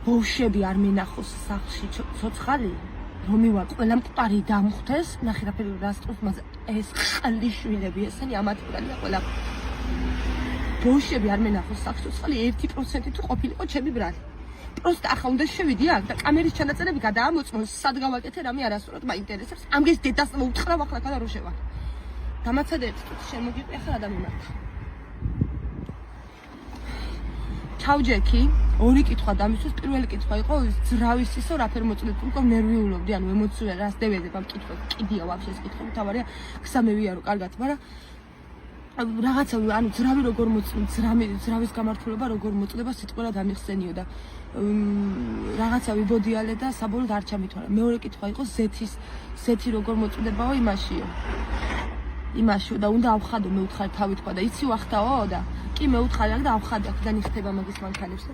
ბავშვები არ მენახოს სახლში ცოცხალი, რომ ივა ყველა მკვდარი დამხვდეს, ნახე რა სწორს მას ეს ხალი შვილები ესენი ამათგანია ყველა. ბავშვები არ მენახოს სახლში ცოცხალი 1% თუ ყოფილიყო ჩემი ბრალი. პროსტა ახლა უნდა შევიდი აქ და კამერის ჩანაწერები გადაამოწმოს, სად გავაკეთე, რამე არასწორად მაინტერესებს. ამგეს დედას მოუთხრა ახლა და რო შევა. დამაცადე შემოგიყვი ახლა რა დამემართა. ჩავჯექი, ორი კითხვა დამისვეს, პირველი კითხვა იყო ძრავის ისო რაფერ მოწოდეთ, უკვე ნერვიულობდი, ანუ ემოციურად რას დევეზე ამ კითხვებს. კიდია ვაფშე ეს კითხვები, თავარია გსამევიარო კარგად, მაგრამ რაღაცა ანუ ძრავი როგორ მოწმ ძრავის გამართულება როგორ მოწდება სიტყვად ამიხსენიო და რაღაცა ვიბოდიალე და საბოლოოდ არ ჩამითვალა. მეორე კითხვა იყო ზეთი როგორ მოწდებაო იმაშიო და უნდა ავხადო მეუთხარი თავი თქვა და იცი ვახტაო და კი მეუთხარი აქ და ავხადე აქ და ნიხდება მაგის მანქანებს და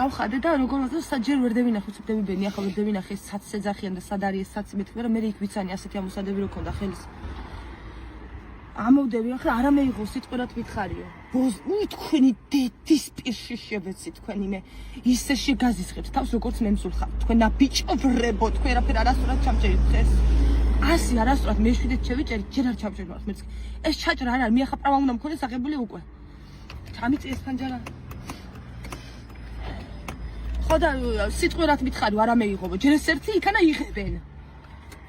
ავხადე და როგორ მოწდა ჯერ ვერ დევინახე ცებდებიანი ახლა ვერ დევინახე სად შეძახიან და სად არის ეს საცი მეთქი მაგრამ მე იქ ვიცანი ასეთი ამოსადები რო ქონდა ხელის ამოვდები ახლა არა მეიღო სიტყვად ვითხარიო თქვენი დედის პირში შევეცი თქვენი მე ისე შეგაზისხებთ თავს როგორც მემსულხარ თქვენ აბიჭოვრებო თქვენ რაფერ არასწორად ჩამჭერით დღეს ასი არასწორად მეშვიდეთ შევიჭერით ჯერ არ ჩამჭერდით მეც ეს ჩაჭრა არ არის მე ახლა პრავა უნდა მქონდეს აღებული უკვე ჩამიწი ეს ფანჯარა ხო და სიტყვად ვითხარი არა მეიღო ჯერ ეს ერთი იქანა იღებენ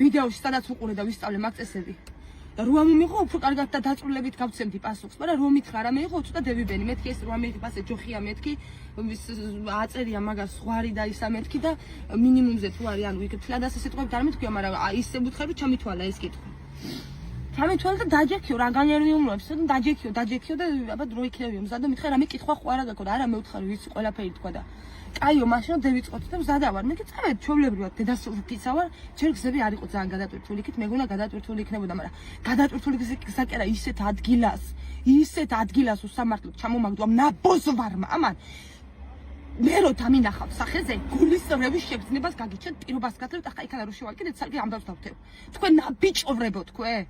ვიდეოში სადაც უყურე და ვისწავლე მაგ წესები და რომ მიიღო უფრო კარგად და დაწვრილებით გავცემდი პასუხს, მაგრამ რომ მითხრა რა მეიღო ცოტა დევიბენი, მეთქი ეს რომ მეიღო პასე ჯოხია მეთქი, აწერია მაგას ხვარი და ისა მეთქი და მინიმუმზე თუ არის, ანუ იქ თლადასე სიტყვებით არ მეთქია, მაგრამ ისე ვუთხები ჩამითვალა ეს კითხვა. ჩამითვალა და დაჯექიო რა განერვიულობს, და დაჯექიო და აბა დრო იქნებიო, მზადო მითხრა რამე კითხვა ხო არა გაქონდა, არა მეუთხარი ვიცი ყველაფერი თქვა და კაიო მაშინ დევიწყოთ და მზადა ვარ. მე კი წავედ ჩვეულებრივად დედას ვფიცა ვარ. ჩემ გზები არ იყო ძალიან გადატვირთული, იქით მეგონა გადატვირთული იქნებოდა, მაგრამ გადატვირთული გზა კი არა ისეთ ადგილას უსამართლოდ ჩამომაგდო ამ ნაბოზვარმა. ამან მე რო დამინახავ სახეზე გულის რევის შეგრძნებას გაგიჩნდ პირობას გათხოვთ ახლა იქანა რო შევალ კიდე ცალკე ამბავს დავთევ. თქვენ ნაბიჭოვრებო თქვენ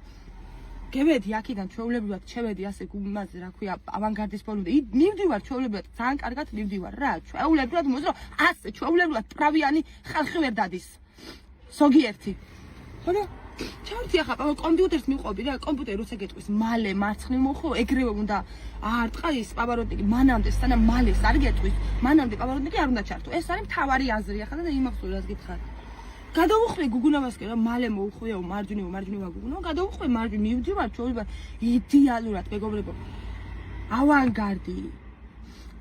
გევედი აქედან ჩვეულებრივად შევედი ასე გუმაზე რა ქვია ავანგარდის ბოლომდე მივდივარ ჩვეულებრივად ძალიან კარგად მივდივარ რა ჩვეულებრივად მოზრო ასე ჩვეულებრივად პრავიანი ხალხი ვერ დადის ზოგიერთი ხო და ჩავთი ახლა კომპიუტერს მივყობი რა კომპიუტერი როცა გეტყვის მალე მარცხნივ მოხო ეგრევე უნდა აარტყა ის პავაროტნიკი მანამდე სანამ მალეს არ გეტყვის მანამდე პავაროტნიკი არ უნდა ჩართო ეს არის მთავარი აზრი ახლა და იმახსოვრ რას გითხარ გადავუხვე გუგუნავასკენ რა მალე მოუხვიეო მარჯვნივ გუგუნავა გადავუხვე მარჯვნივ მივდივარ ჩვეულებრივად იდეალურად მეგობრებო ავანგარდი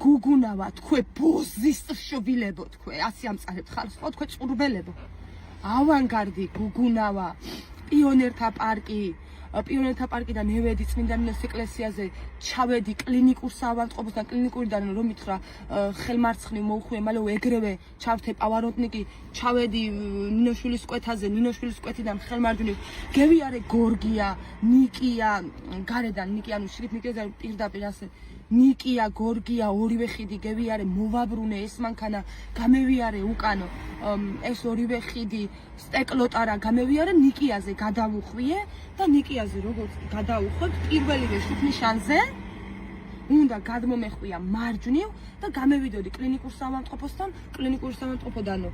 გუგუნავა თქვენ ბოზის შვილებო თქვენ ასე ამწარებთ ხალხს ხო თქვენ წურბელებო ავანგარდი გუგუნავა პიონერთა პარკიდან მევედი წმინდანინოს ეკლესიაზე ჩავედი კლინიკურ საავადმყოფოსთან კლინიკურიდან რომ მითხრა ხელმარცხნივ მოუხვიე მალე ეგრევე ჩავთე პავაროტნიკი ჩავედი ნინოშვილის კვეთაზე ნინოშვილის კვეთიდან ხელმარჯვნივ გევიარე გორგია ნიკია გარედან ნიკი ანუ შრიფ ნიკიაზე პირდაპირ ასე ნიკია გორგია ორივე ხიდი გევიარე მოვაბრუნე ეს მანქანა გამევიარე უკანო ეს ორივე ხიდი სტეკლოტარა გამევიარე ნიკიაზე გადავუხვიე და ნიკიაზე როგორც გადავუხვებ პირველივე შუქნიშანზე უნდა გადმომეხვია მარჯვნივ და გამევიდოდი კლინიკურ საავადმყოფოსთან კლინიკურ საავადმყოფოდანო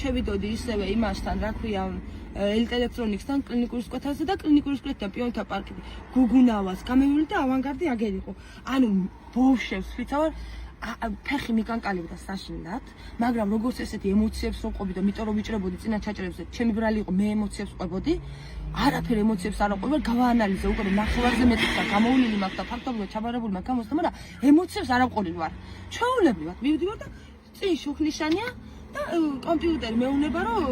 ჩევიდოდი ისევე იმასთან რა ქვია ელექტრონიკსთან კლინიკურ სკვეთაზე და კლინიკურ სკვეთთან პიონერთა პარკი გუგუნავას გამევილი და ავანგარდი აგერიყო ანუ ბავშვებს ვიცავარ ფეხი მიკანკალებდა საშინლად მაგრამ როგორც ესეთი ემოციებს რო ყოფი და მიტო რო ვიჭრებოდი წინა ჩაჭრებზე ჩემი ბრალი იყო მე ემოციებს ყვებოდი არაფერ ემოციებს არ ყვებოდი გავაანალიზე უკვე ნახევარზე მეტია გამოვლილი მაქვს და ფაქტობრივად ჩაბარებული მაქვს გამოსდა მაგრამ ემოციებს არ ვყოლი ვარ ჩვეულებრივად მივდივარ და წინ შუქნიშანია და კომპიუტერი მეუნება რომ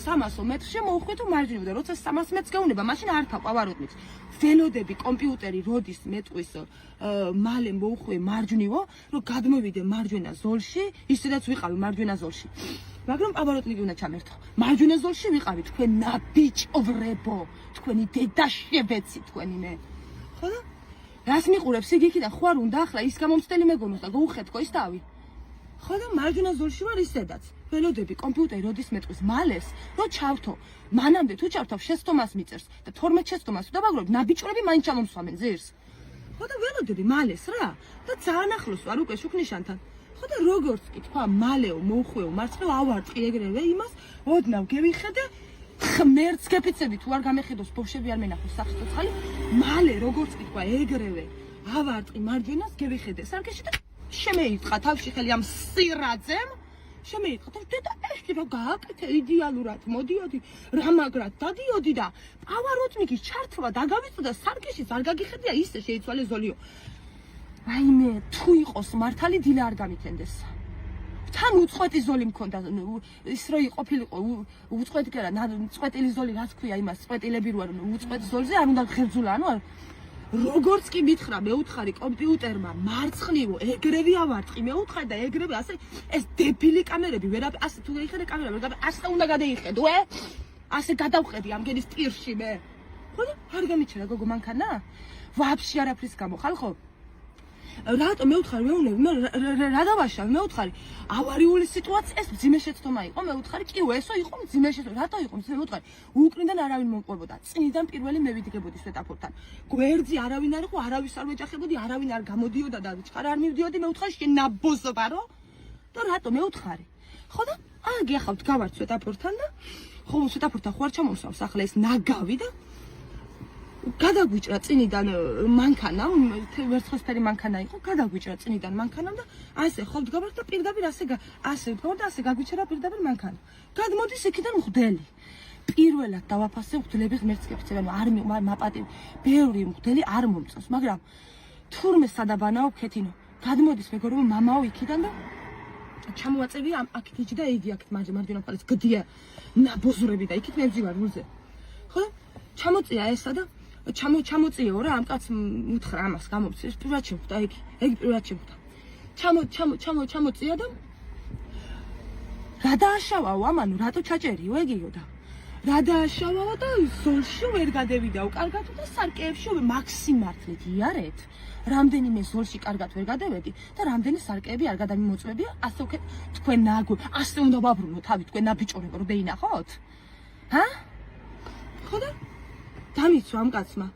300 მეტრში მოვხვი თუ მარჯვნივ და როცა 300 მეტრს გეუნება მაშინ არ თავ პავაროტნიკს ველოდები კომპიუტერი როდის მეტყვის მალე მოვხვი მარჯვნივო რომ გადმოვიდე მარჯვენა ზოლში ისედაც ვიყავი მარჯვენა ზოლში მაგრამ პავაროტნიკი უნდა ჩამერთო მარჯვენა ზოლში ვიყავი თქვენ ნაბიჭოვრებო თქვენი დედა შევეცი თქვენი მე ხო და რას მიყურებს იგი იქიდან ხო არ უნდა ახლა ის გამომცდელი მეგონოს და გოუხეთქო ის თავი ხო და მარჯვენა ზოლში ვარ ისედაც ველოდები კომპიუტერი როდის მეტყვის მალეს რომ ჩავთო მანამდე თუ ჩავთავ შეცდომას მიწერს და 12 შეცდომას დავაგროვებ ნაბიჭვრები მაინც ჩამომსვამენ ძირს ხო და ველოდები მალეს რა და ძალიან ახლოს ვარ უკვე შუქნიშანთან ხო და როგორც კი თქვა მალეო მოუხვეო მარცხნივ ავარტყი ეგრევე იმას ოდნავ გევიხედე ღმერთს გეფიცები თუ არ გამეხედოს ბავშვები არ მენახოს სახის ცოცხალი მალე როგორც კი თქვა ეგრევე ავარტყი მარჯვენას გევიხედე სარკეში და შემეიტყა თავში ხელი ამ სირაძემ შემეიტყა და დედა ეს რა გააკეთე იდეალურად მოდიოდი რა მაგრად დადიოდი და პავაროტნიკის ჩართვა დაგავიწო და სარკეშიც არ გაგიხედია ისე შეიცვალე ზოლიო რაიმე თუ იყოს მართალი დილა არ გამითენდეს თან უწყვეტი ზოლი მქონდა ის რო იყოფილიყო უწყვეტი კი არა წყვეტილი ზოლი რაც ქვია იმას წყვეტილები რო არ უწყვეტი ზოლზე არ უნდა ხერძულა ანუ როგორც კი მითხრა მეუთხარი კომპიუტერმა მარცხნივო ეგრევე ავარტყი მეუთხარი და ეგრევე ასე ეს დებილი კამერები ვერაფერ ასე თუ გაიხედე კამერა ვერაფერ ასე უნდა გადაიხედო ასე გადავხედი ამგენის ტირში მე ხო და არ გამიჩერა გოგო მანქანა ვაფშე არაფრის გამო ხალხო რატო მეუთხარი მეუნები რა დავაშავ მეუთხარი ავარიული სიტუაცია ეს მძიმე შეცდომა იყო მეუთხარი კიო ესო იყო მძიმე შეცდომა რატო იყო მძიმე მეუთხარი უკრიდან არავინ მომყვებოდა წინიდან პირველი მე ვიდგებოდი სვეტაფორთან გვერდზე არავინ არ იყო არავის არ ვეჯახებოდი არავინ არ გამოდიოდა და ჩხარ არ მივდიოდი მეუთხარი შენაბოზობარო და რატო მეუთხარი ხო და გიახავთ გავართ სვეტაფორთან და ხო სვეტაფორთან ხوار ჩამოსავს ახლა ეს ნაგავი და გადაგვიჭრა წინიდან მანქანა, ვერცხლისფერი მანქანა იყო, გადაგვიჭრა წინიდან მანქანამ და ასე ხოვთ გავართ და პირდაპირ ასე ვდგავარ და ასე გაგვიჭრა პირდაპირ მანქანა. გადმოდის იქიდან მღვდელი. პირველად დავაფასე მღვდლები ღმერთს გეფიცებ, ანუ არ მაპატივი, ბევრი მღვდელი არ მომწონს, მაგრამ თურმე სადაბანაო ქეთინო. გადმოდის მეგობრებო მამაო იქიდან და ჩამოაწევი აქეთ იჯდა იგი აქეთ მარჯვენა მხარეს გდია ნაბოზრები და იქით მე ვძივარ რულზე. ხო? ჩამოწია ესა და ჩამოწიეო რა ამ კაცს უთხრა ამას გამომწეს პირველად შემხვდა იგი პირველად შემხვდა ჩამოწია და რა დააშავაო ამანუ რატო ჩაჭერიო ეგიო და რა დააშავაო და ზოლში ვერ გადევიდაო კარგად და სარკეებში მაქსიმართლით იარეთ რამდენიმე ზოლში კარგად ვერ გადავედი და რამდენი სარკეები არ გადამიმოწმებია ასე უკეთ თქვენ ნაგვი ასე უნდა ვაბრუნო თავი თქვენ ნაბიჭორებო რომ დაინახოთ ხო და დამიცვა ამ კაცმა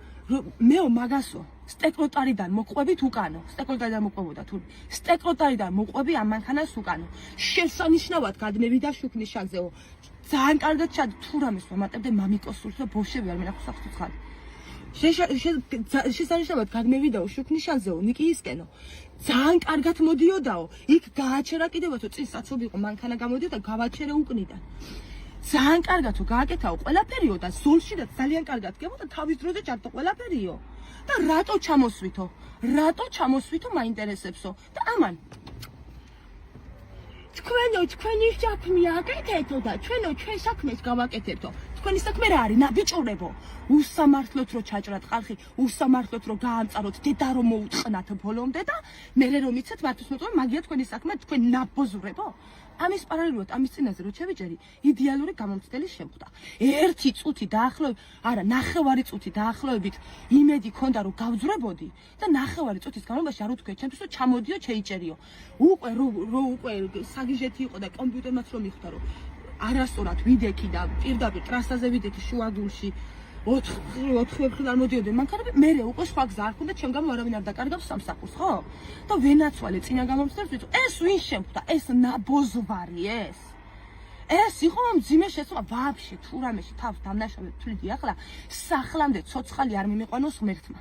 მეო მაგასო სტეკლოტარიდან მოყვებით უკანო სტეკლოტარიდან მოყვებოდა თუ სტეკლოტარიდან მოყვები ამ მანქანას უკანო შესანიშნავად გადმევიდა შუქნიშანზეო ძალიან კარგად ჩად თუ რამეს მომატებდე მამიკოს სულს და ბავშვები არ მენახოს სახს ცხალი შესანიშნავად გადმევიდაო შუქნიშანზეო ნიკიისკენო ძალიან კარგად მოდიოდაო იქ გააჩერა კიდევათო წინ საცობი იყო მანქანა გამოდიოდა გავაჩერე უკნიდან ძალიან კარგად თუ გააკეთაო ყველაფერიო და ზოლში და ძალიან კარგად გემოდა თავის დროზე ჩართო ყველაფერიო და რატო ჩამოსვითო მაინტერესებსო და ამან თქვენი საქმე აკეთეთო და ჩვენ საქმეს გავაკეთებთო თქვენი საქმე რა არის ნაბიჭურებო უსამართლოთ რო ჩაჭრათ ხალხი უსამართლოთ რო გაამწაროთ დედა რომ მოუწყნათ ბოლომდე და მე რომ იცით მართვის მოწმე მაგია თქვენი საქმე თქვენ ნაბოზურებო ამის პარალელურად ამის წინაზე რო შევიჭერი იდეალური გამომცდელი შემხვდა ერთი წუთი დაახლოებით არა ნახევარი წუთი დაახლოებით იმედი ქონდა რომ გავძვრებოდი და ნახევარი წუთის განმავლობაში არ უთქვია ჩემთვის რომ ჩამოდიო შეიჭერიო უკვე საგიჟეთი იყო და კომპიუტერმაც რომ მიხვდა რომ არასწორად ვიდექი და პირდაპირ ტრასაზე ვიდექი შუაგულში 4 ხილ არ მოდიოდნენ მანქანები მე უკვე სხვა გზა არ ქონდა ჩემ გამო არავინ არ დაკარგავს სამსახურს ხო და ვენაცვალე წინა გამომცდელს ვიცო ეს ვინ შემხვდა ეს ნაბოზვარი ეს იყო მძიმე შეცდომა ვაფშე თუ რამეში თავს დამნაშავედ თვლიდი ახლა სახლამდე ცოცხალი არ მიმიყვანოს ღმერთმა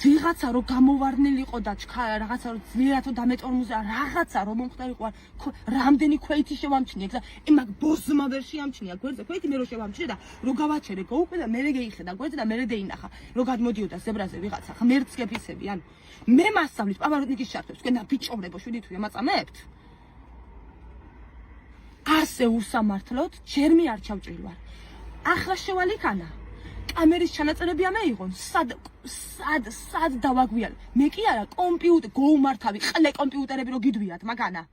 ვიღაცა რომ გამოვარდნილიყო და რაღაცა რომ ძლიერათო დამეტორმუზა რაღაცა რომ მომხდარიყო რამდენი ქვეითი შევამჩნია ეგ მაგ ბოზმა ვერ შეამჩნია გვერდზე ქვეითი მე რო შევამჩნია და რო გავაჩერე გოუკვე და მე გეიხედა გვერდზე და მე დაინახა რო გადმოდიოდა ზებრაზე ვიღაცა ღმერთს გეფიცები ანუ მე მასწავლის პავაროტნიკის ჩართვებს თქვენ ბიჭოვრებო 7 თვე ამაწამებთ ასე უსამართლოდ ჯერ მე არ ჩავჭრილვარ ახლა შევალ იქანა კამერის ჩანაწერები ამეიღონ სად დავაგვიალე მე კი არა კომპიუტერ გოუმართავი ყლე კომპიუტერები რო გიდვიათ მაგანა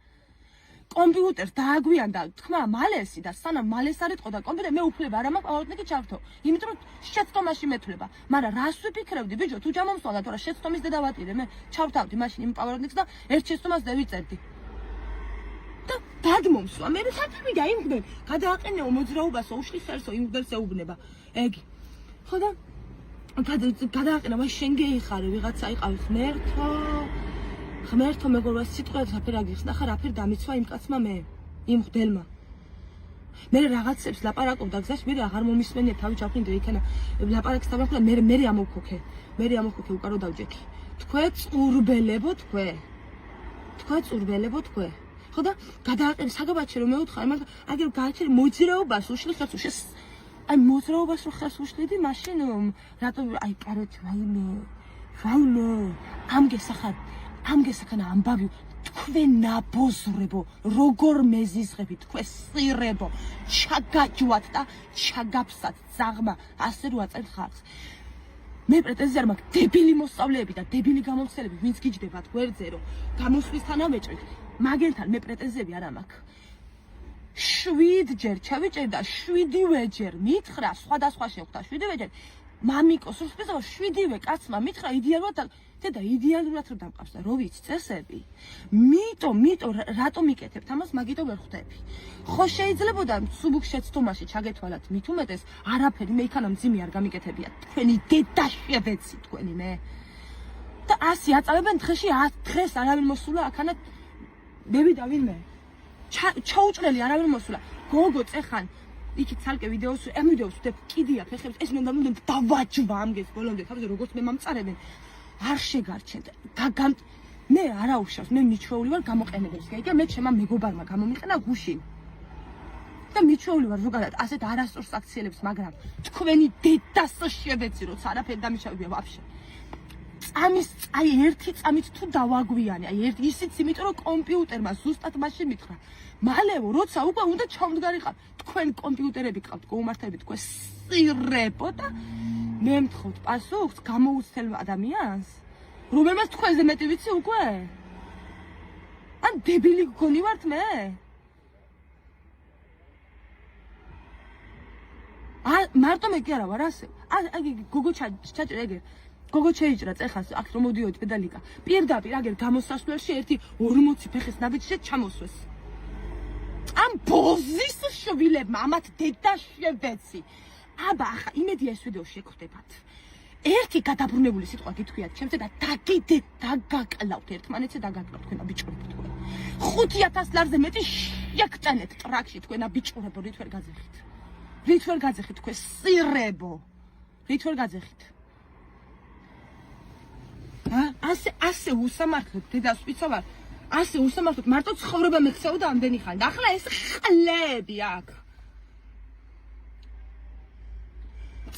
კომპიუტერს დააგვიან და თქმა მალესი და სანამ მალეს არ ეთყოდა კომპიუტერი მე უფლება არ მაქვს პავაროტნიკი ჩავთო იმიტომ რომ შეცდომაში მეთვლება მაგრამ რას ვიფიქრებდი ბიჭო თუ ჯამომსვალდა თორე შეცდომის და დავატირე მე ჩავთავდი მაშინ იმ პავაროტნიკს და ერთ შეცდომას დავიწერდი და გადმომსვა მე საქმე და იმ გდები გადააყენეო მოძრაობასო უშლის ხერსო იმ გდებს ეუბნება ეგი ხო და გადააყენა მას შენ გეიხარე ვიღაცა იყავი ღმერთო ღმერთო მეგობრებო სიტყვით რაფერ აგიხსნა ნახა რაფერ დამიცვა იმ კაცმა მე იმ ხდელმა მე რაღაცებს ლაპარაკობდა გზაში მე აღარ მომისმენია თავი ჩაფრინდე იქანა ლაპარაკს დავახლა მე ამოვქოქე უკან რო დავჯექი თქვენ წურბელებო თქვენ ხო და გადააყენე საგაბათში რომ მეუთხარ მაგრამ აგერ გააჩერე მოძრაობას უშლი ხერს უშეს აი მოძრაობას რო ხერს უშლიდი მაშინ რატო აი კაროჩ ვაიმე ამ გესახან ამბავი თქვენ ნაბოზრებო როგორ მეზიზღები თქვენ სირებო ჩაგაჯვათ და ჩაგაფსათ ზაღმა ასე რო აწერ ხარს მე პრეტენზია მაქვს დებილი მოსწავლეები და დებილი გამომცდელები ვინც გიჯდებათ გვერდზე რომ გამოსვლისთანა მეჭრით მაგენთან მე პრეტენზიები არ მაქვს 7 ჯერ ჩავიჭერ და 7-ვე ჯერ მითხრა სხვადასხვა შეხვდა 7-ვე ჯერ მამიკოს სულსპეცალ 7-ვე კაცმა მითხრა იდეალურად და იდეალურად რომ დამყავს და რო ვიცი წესები მიტომ რატომ იკეთებთ ამას მაგიტო ვერ ხვდები ხო შეიძლებოდა სუბუქ შეცდომაში ჩაგეთვალათ მით უმეტეს არაფერი მე იქანა მძიმე არ გამიკეთებია თქვენი დედაშევეცი თქვენი მე და 100 აწავებენ დღეში 10 დღეს არავინ მოსულა აქანა მე ვიდა ვინმე ჩაუჭრელი არავინ მოსულა გოგო წეხან იქით ცალკე ვიდეოს ვიდეოს კიდია ფეხებს ეს მე დავაჯვა ამგეს ბოლომდე თავზე როგორც მე მომწარებენ არ შეგარჩენთ მე არა უშავს მე მიჩვეული ვარ გამოყენებელს გაიგე მე ჩემმა მეგობარმა გამომიყენა გუშინ და მიჩვეული ვარ ზოგადად ასეთ არასწორს აქციელებს მაგრამ თქვენი დედას შევეცი როცა არაფერი დამიშავებია ვაფშე ერთი წამით თუ დავაგვიანე აი ისიც იმიტომ რომ კომპიუტერმა ზუსტად მაშინ მითხრა მალევო როცა უკვე უნდა ჩამდგარიყავ თქვენ კომპიუტერები ყავთ გაუმართლებით თქვენ სირებო და მე მთხოვთ პასუხს გამოუცდელ ადამიანს რომელმაც თქვენზე მეტი ვიცი უკვე ან დებილი გქონი ვართ მე მარტო მე კი არა ვარ ასე გოგო ჩაჭრე ეგერ გოგო შეიჭრა წეხას აქ რომ მოდიოდი პედალიკა პირდაპირ აგერ გამოსასვლელში ერთი 40 ფეხის ნაბიჯში ჩამოსვეს ამ ბოზის შვილებმა ამათ დედა შევეცი აბა ახლა იმედია ეს ვიდეო შეგხვდებათ ერთი გადაბრუნებული სიტყვა გითქვიათ ჩემზე და დაგაკლავთ ერთმანეთზე დაგაკლავთ თქვენ აბიჭურებო თქვენ 5000 ლარზე მეტი შეგჭანეთ ტრაქში თქვენ აბიჭურებო რით ვერ გაძეხით თქვენ სირებო რით ვერ გაძეხით ასე უსამართლოდ დედას ვიცავარ ასე უსამართლოდ მარტო ცხოვრება მეხსეოდა ამდენი ხანი და ახლა ეს ხლები აქ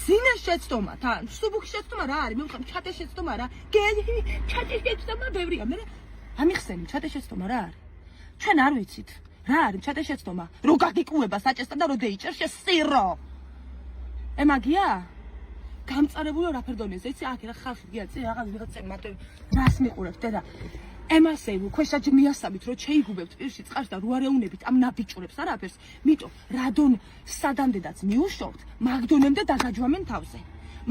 ძინეს შეცდომა თან სუბუქ შეცდომა რა არის მე ვთქვი ჩატე შეცდომა რა ჩატე შეცდომა ბევრია მე ამიხსენი ჩატე შეცდომა რა არის ჩვენ არ ვიცით რა არის ჩატე შეცდომა რო გაგიკუება საჭესთან და რო დეიჭერ შესირო ემაგია გამწარებული რაფერ დონეზე იცი აქ რა ხალხი გიაცი რაღაც ვიღაცა მარტო რას მიყურებთ და ემასე ქვეშაჯი მიასაბით რომ შეიგუბებთ პირში წყარს და რო არეუნებით ამ ნაბიჭურებს არაფერს მიტო რადონ სადამდედაც მიუშოვთ მაგდონემდე დაგაჯვამენ თავზე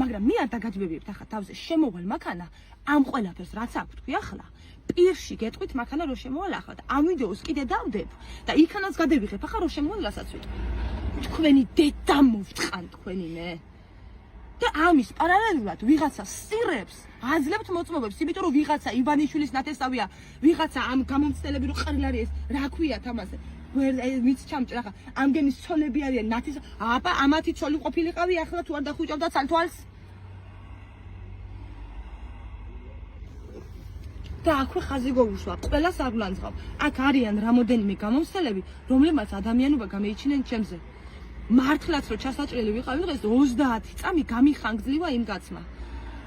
მაგრამ მე არ დაგაჯვებიებთ ახლა თავზე შემოვალ მაქანა ამ ყველაფერს რაც აქვს თქვი ახლა პირში გეტყვით მაქანა რო შემოვალ ახლა და ამ ვიდეოს კიდე დავდებ და იქანაც გადევიღებ ახლა რო შემოვალ რასაც ვიტყვი თქვენი დედა მოვტყან თქვენი მე და ამის პარალელურად ვიღაცა სირებს აძლევთ მოწმობებს იმიტომ რომ ვიღაცა ივანიშვილის ნათესავია ვიღაცა ამ გამომცდელები რო ყრილ არის რა ქვიათ ამაზე ვიც ჩამჭრა ხა ამგენის ცოლები არიან ნათეს აბა ამათი ცოლი ყოფილიყავი ახლა თუ არ დახუჭავდა ცალთვალს და აქვე ხაზი გოუშვა ყველას არ ვლანძღავ აქ არიან რამოდენიმე გამომცდელები რომლებმაც ადამიანობა გამეიჩინენ ჩემზე მართლაც რო ჩასაჭრელი ვიყავი დღეს 30 წამი გამიხანგძლივა იმ კაცმა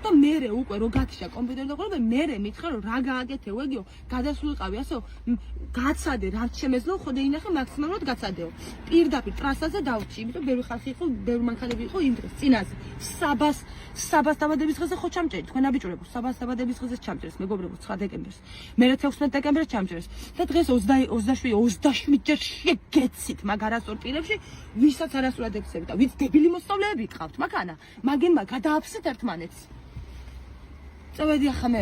და მერე უკვე რო გათიშა კომპიუტერზე ყოლები მერე მითხრა რომ რა გააკეთეო ეგიო გადასულიყავი ასეო გაცადე რა შემეძლო ხოდე ინახე მაქსიმალურად გაცადეო პირდაპირ ტრასაზე დავჭი იმიტომ ბევრი ხალხი იყო ბევრი მანქანები იყო იმ დღეს წინაზე საბას დაბადების დღეზე ხო ჩამჭერი თქვენ აბიჭურებო საბას დაბადების დღეზე ჩამჭერს მეგობრებო 9 დეკემბერს მე 16 დეკემბერს ჩამჭერს და დღეს 27 ჯერ შეგეცით მაგ არასწორ პირებში ვისაც არასწორად ექცევით და ვიც დებილი მოსწავლეები გყავთ მაგანა მაგენმა გადააფსეთ ერთმანეთს წავედი ახლა მე